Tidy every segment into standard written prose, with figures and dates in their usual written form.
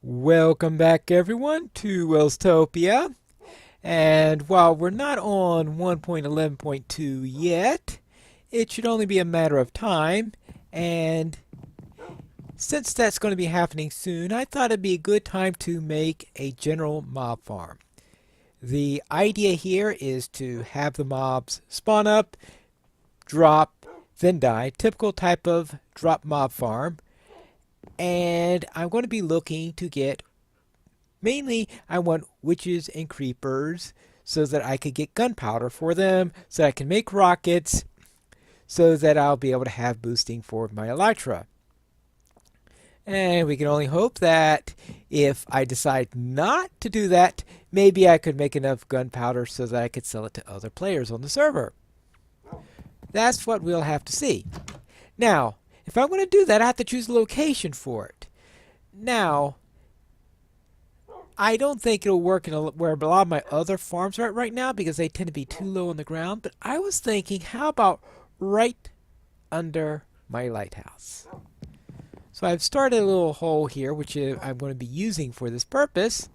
Welcome back everyone to Welstopia. And while we're not on 1.11.2 yet, it should only be a matter of time. And since that's going to be happening soon, I thought it'd be a good time to make a general mob farm. The idea here is to have the mobs spawn up, drop, then die. Typical type of drop mob farm. And I'm going to be looking to get mainly, I want witches and creepers so that I could get gunpowder for them, so I can make rockets, so that I'll be able to have boosting for my elytra. And we can only hope that if I decide not to do that, maybe I could make enough gunpowder so that I could sell it to other players on the server. That's what we'll have to see. Now, if I'm going to do that, I have to choose a location for it. Now, I don't think it'll work where a lot of my other farms are at right now because they tend to be too low on the ground. But I was thinking, how about right under my lighthouse? So I've started a little hole here, which I'm going to be using for this purpose.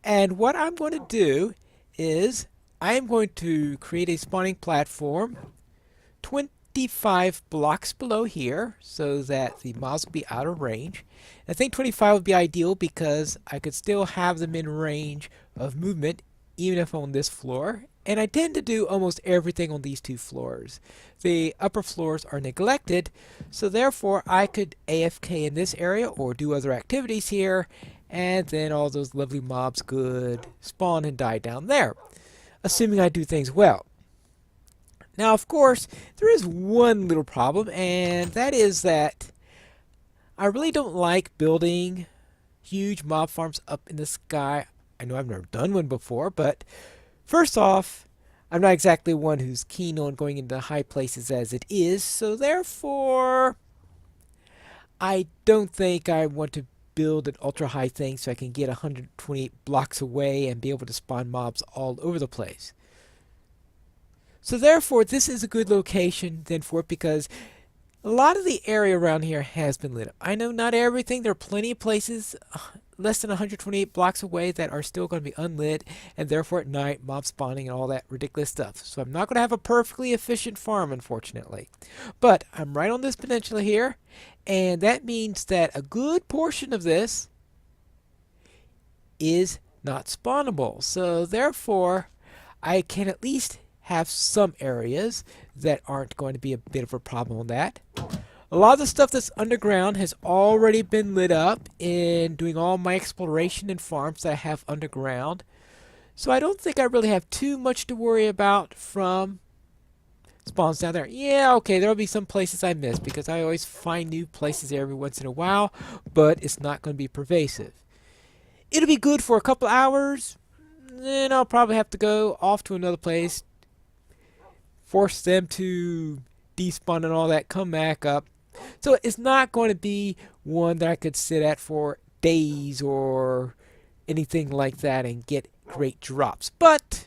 And what I'm going to do is I'm going to create a spawning platform 25 blocks below here so that the mobs will be out of range. I think 25 would be ideal because I could still have them in range of movement even if on this floor. And I tend to do almost everything on these two floors. The upper floors are neglected, so therefore I could AFK in this area or do other activities here, and then all those lovely mobs could spawn and die down there, assuming I do things well. Now, of course, there is one little problem, and that is that I really don't like building huge mob farms up in the sky. I know I've never done one before, but first off, I'm not exactly one who's keen on going into high places as it is, so therefore, I don't think I want to build an ultra high thing so I can get 128 blocks away and be able to spawn mobs all over the place. So therefore, this is a good location then for it because a lot of the area around here has been lit up. I know not everything. There are plenty of places less than 128 blocks away that are still going to be unlit, and therefore at night, mob spawning and all that ridiculous stuff. So I'm not going to have a perfectly efficient farm, unfortunately. But I'm right on this peninsula here, and that means that a good portion of this is not spawnable. So therefore, I can at least have some areas that aren't going to be a bit of a problem on that. A lot of the stuff that's underground has already been lit up in doing all my exploration and farms that I have underground. So I don't think I really have too much to worry about from spawns down there. Yeah, okay, there'll be some places I miss because I always find new places every once in a while, but it's not going to be pervasive. It'll be good for a couple hours, then I'll probably have to go off to another place, force them to despawn and all that, come back up. So it's not going to be one that I could sit at for days or anything like that and get great drops. But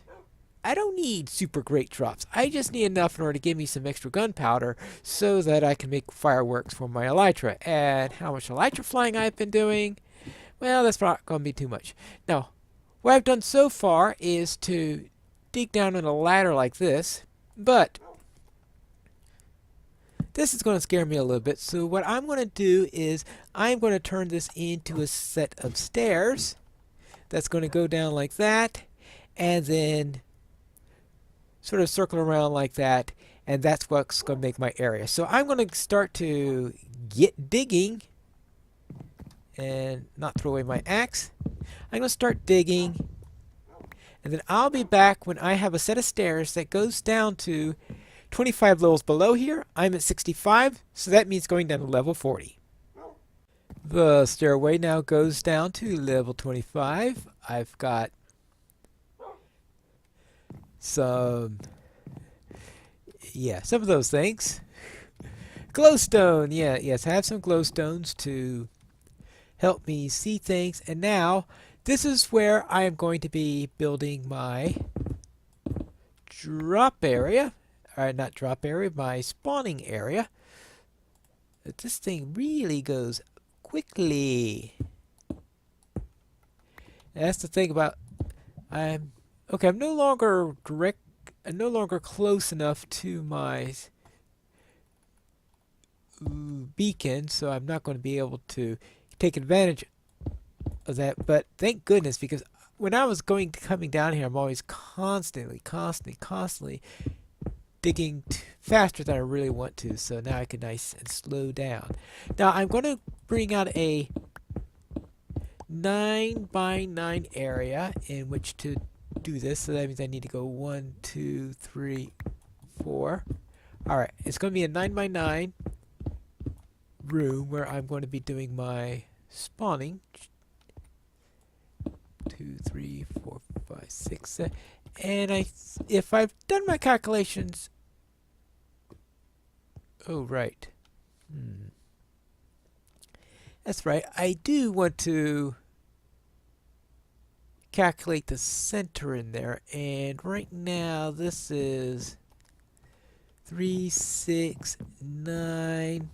I don't need super great drops. I just need enough in order to give me some extra gunpowder so that I can make fireworks for my elytra. And how much elytra flying I've been doing, well, that's not going to be too much. Now, what I've done so far is to dig down on a ladder like this, but this is going to scare me a little bit. So what I'm going to do is I'm going to turn this into a set of stairs that's going to go down like that and then sort of circle around like that, and that's what's going to make my area. So I'm going to start to get digging and not throw away my axe. I'm going to start digging, and then I'll be back when I have a set of stairs that goes down to 25 levels below here. I'm at 65, so that means going down to level 40. The stairway now goes down to level 25. I've got some of those things. Glowstone, yes, I have some glowstones to help me see things. And now, this is where I am going to be building my drop area. Not drop area, my spawning area. This thing really goes quickly. That's the thing about I'm okay. I'm no longer direct. I'm no longer close enough to my beacon, so I'm not going to be able to take advantage of that. But thank goodness, because when I was coming down here, I'm always constantly digging faster than I really want to. So now I can nice and slow down. Now I'm going to bring out a 9 by 9 area in which to do this. So that means I need to go 1, 2, 3, 4. All right, it's going to be a 9 by 9 room where I'm going to be doing my spawning. 2, 3, 4, 5, 6, 7. And if I've done my calculations, oh right, that's right. I do want to calculate the center in there, and right now this is 3, 6, 9.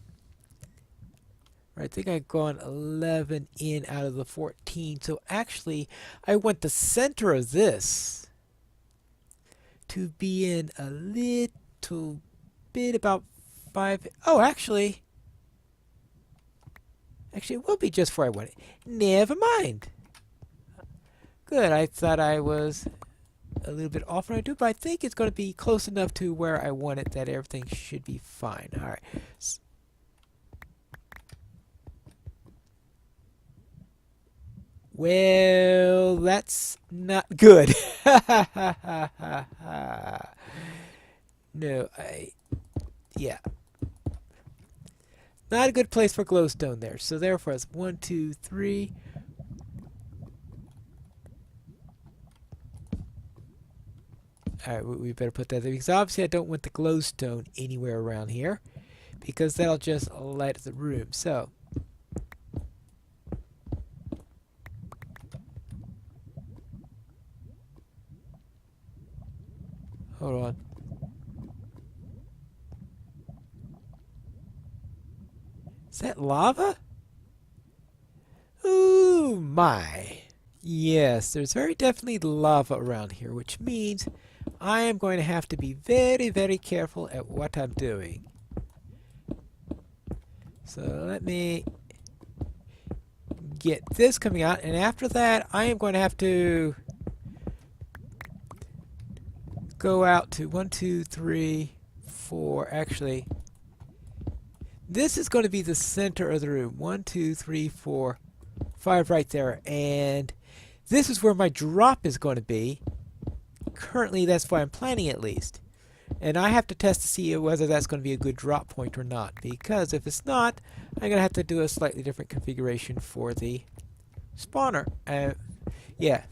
I think I've gone 11 in out of the 14. So actually, I want the center of this to be in a little bit about 5. Oh, actually, it will be just where I want it. Never mind. Good. I thought I was a little bit off when I do, but I think it's going to be close enough to where I want it that everything should be fine. All right. Well, that's not good. No, yeah. Not a good place for glowstone there. So therefore, it's 1, 2, 3. Alright, we better put that there, because obviously I don't want the glowstone anywhere around here, because that'll just light up the room. So, hold on. Is that lava? Ooh, my. Yes, there's very definitely lava around here, which means I am going to have to be very, very careful at what I'm doing. So let me get this coming out, and after that I am going to have to go out to 1, 2, 3, 4. Actually, this is going to be the center of the room. 1, 2, 3, 4, 5 right there, and this is where my drop is going to be. Currently, that's why I'm planning, at least. And I have to test to see whether that's going to be a good drop point or not, because if it's not, I'm going to have to do a slightly different configuration for the spawner. Yeah,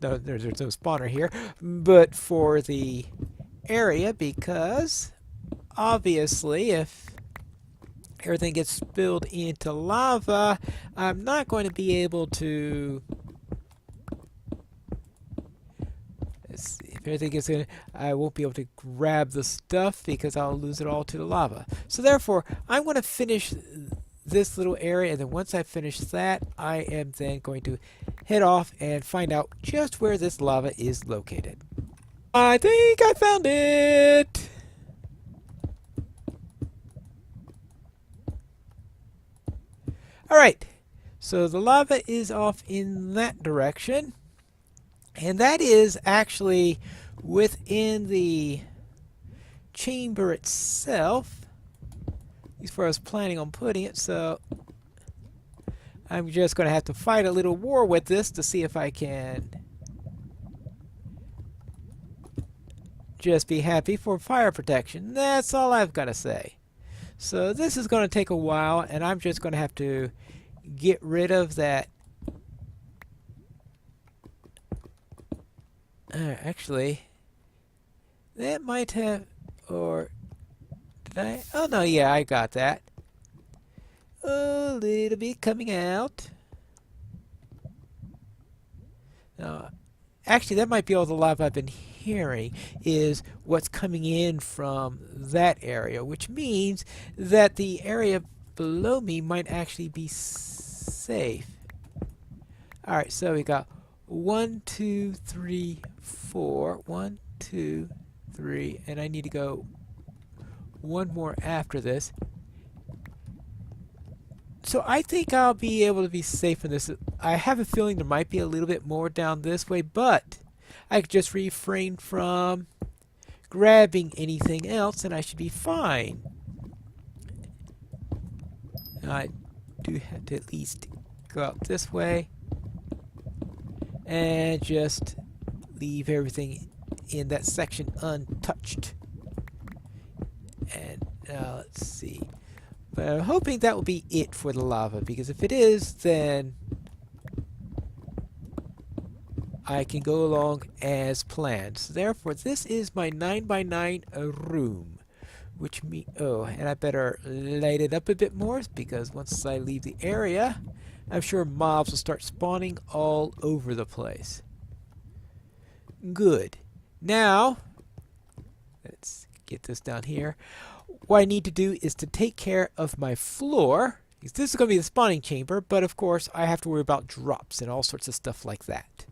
no, there's no spawner here, but for the area, because obviously if everything gets spilled into lava, I'm not going to be able to... Let's see, if everything gets in, I won't be able to grab the stuff because I'll lose it all to the lava. So therefore, I'm going to finish this little area, and then once I finish that, I am then going to head off and find out just where this lava is located. I think I found it! Alright, so the lava is off in that direction, and that is actually within the chamber itself, as far as planning on putting it, so I'm just going to have to fight a little war with this to see if I can just be happy for fire protection. That's all I've got to say. So this is going to take a while, and I'm just going to have to get rid of that. Actually, that might have, or did I? Oh no, yeah, I got that. A little bit coming out. Now, actually, that might be all the lava I've been hearing is what's coming in from that area, which means that the area below me might actually be safe. Alright, so we got 1, 2, 3, 4. 1, 2, 3, and I need to go one more after this. So I think I'll be able to be safe in this. I have a feeling there might be a little bit more down this way, but I could just refrain from grabbing anything else and I should be fine. I do have to at least go out this way and just leave everything in that section untouched. And let's see. But I'm hoping that will be it for the lava, because if it is, then I can go along as planned. So therefore, this is my 9x9 room. Which and I better light it up a bit more, because once I leave the area, I'm sure mobs will start spawning all over the place. Good. Now, let's get this down here. What I need to do is to take care of my floor, because this is going to be the spawning chamber, but of course I have to worry about drops and all sorts of stuff like that.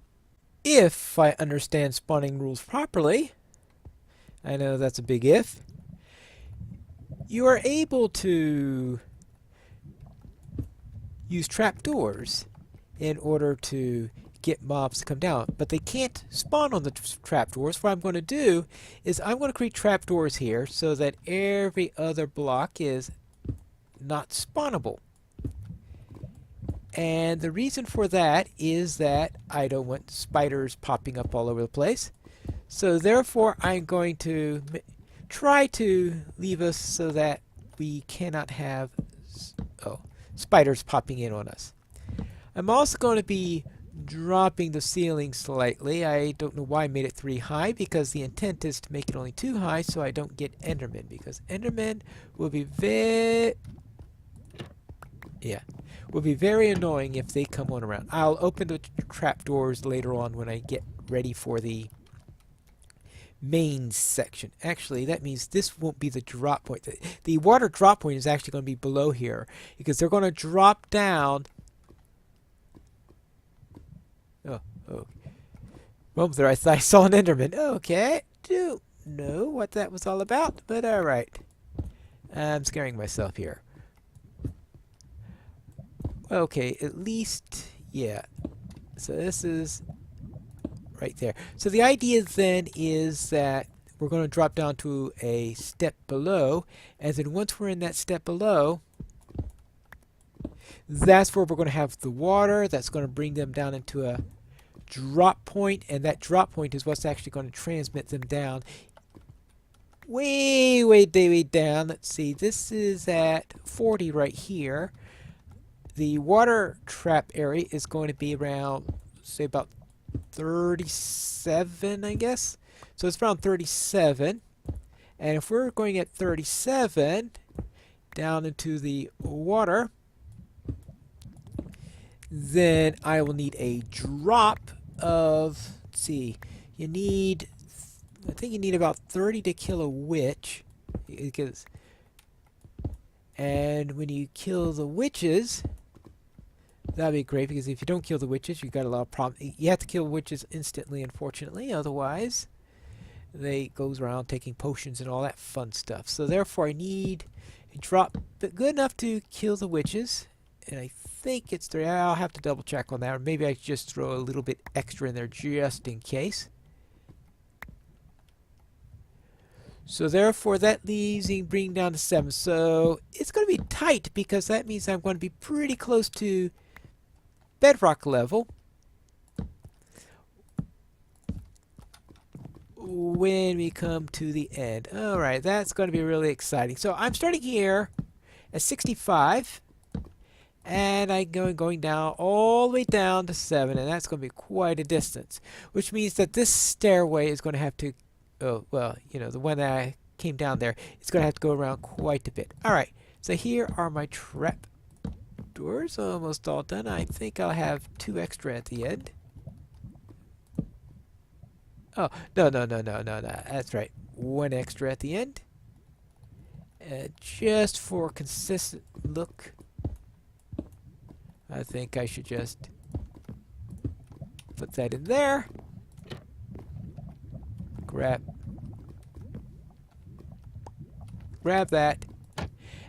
If I understand spawning rules properly, I know that's a big if, you are able to use trapdoors in order to get mobs to come down, but they can't spawn on the trapdoors. What I'm going to do is I'm going to create trapdoors here so that every other block is not spawnable. And the reason for that is that I don't want spiders popping up all over the place. So therefore I'm going to try to leave us so that we cannot have spiders popping in on us. I'm also going to be dropping the ceiling slightly. I don't know why I made it 3 high, because the intent is to make it only 2 high so I don't get Endermen, because Endermen will be very annoying if they come on around. I'll open the trapdoors later on when I get ready for the main section. Actually, that means this won't be the drop point. The water drop point is actually going to be below here, because they're going to drop down. Oh. Moment there, I thought I saw an Enderman. Okay, don't know what that was all about, but alright. I'm scaring myself here. Okay, at least, yeah. So this is right there. So the idea then is that we're going to drop down to a step below, and then once we're in that step below, that's where we're going to have the water. That's going to bring them down into a drop point, and that drop point is what's actually going to transmit them down way down. Let's see, this is at 40 right here. The water trap area is going to be around, say, about 37, I guess. So it's around 37, and if we're going at 37 down into the water, then I will need a drop of, let's see, I think you need about 30 to kill a witch, because, and when you kill the witches, that'd be great, because if you don't kill the witches, you got a lot of problems. You have to kill witches instantly, unfortunately, otherwise they goes around taking potions and all that fun stuff. So therefore I need a drop good enough to kill the witches, and I think it's 3. I'll have to double check on that, or maybe I just throw a little bit extra in there just in case. So therefore that leaves me bringing down to 7. So it's going to be tight, because that means I'm going to be pretty close to bedrock level when we come to the end. Alright, that's going to be really exciting. So I'm starting here at 65. And I'm going down all the way down to 7, and that's going to be quite a distance. Which means that this stairway is going to have to, the one that I came down there, it's going to have to go around quite a bit. Alright, so here are my trap doors, almost all done. I think I'll have 2 extra at the end. Oh, no, that's right. 1 extra at the end. Just for consistent look, I think I should just put that in there. Grab that.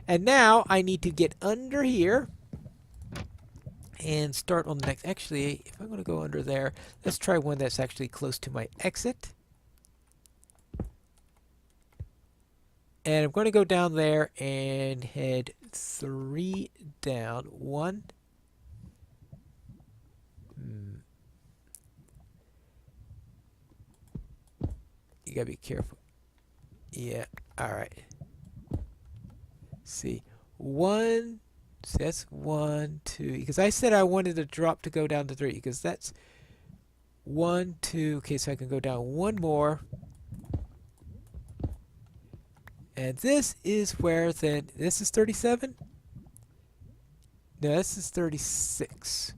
And now I need to get under here and start on the next. Actually, if I'm going to go under there, let's try one that's actually close to my exit. And I'm going to go down there and head 3 down. 1. You gotta be careful. Yeah, alright. See, 1. So that's 1, 2. Because I said I wanted the drop to go down to 3. Because that's 1, 2. Okay, so I can go down 1 more. And this is where then, this is 37? No, this is 36.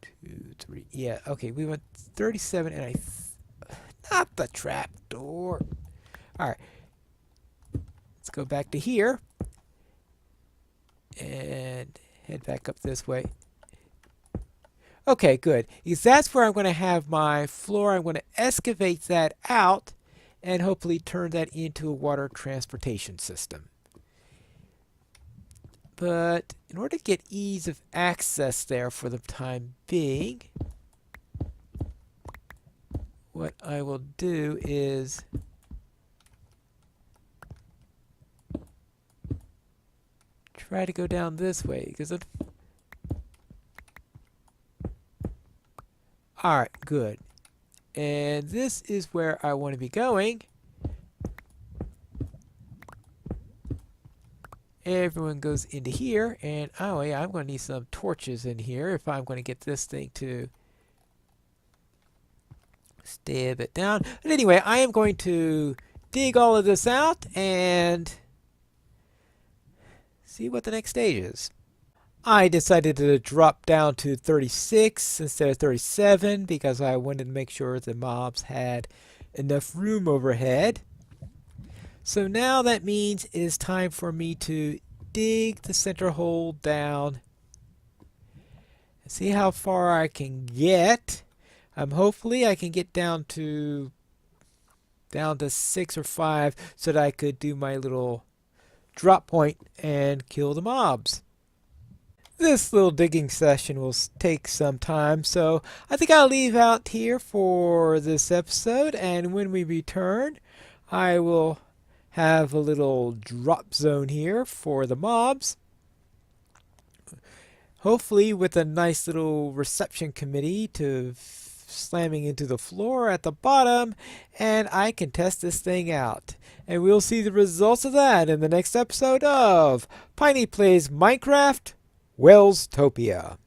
2, 3, yeah, okay, we went 37 and not the trap door. Alright, let's go back to here. And head back up this way. Okay, good. Because that's where I'm going to have my floor. I'm going to excavate that out and hopefully turn that into a water transportation system. But in order to get ease of access there for the time being, what I will do is try to go down this way because it. Alright, good. And this is where I want to be going. Everyone goes into here, and oh yeah, I'm going to need some torches in here if I'm going to get this thing to stay a bit down. But anyway, I am going to dig all of this out and see what the next stage is. I decided to drop down to 36 instead of 37 because I wanted to make sure the mobs had enough room overhead. So now that means it is time for me to dig the center hole down and see how far I can get. Hopefully I can get down to 6 or 5 so that I could do my little drop point and kill the mobs. This little digging session will take some time, so I think I'll leave out here for this episode, and when we return, I will have a little drop zone here for the mobs. Hopefully with a nice little reception committee to slamming into the floor at the bottom, and I can test this thing out. And we'll see the results of that in the next episode of Piney Plays Minecraft Welstopia.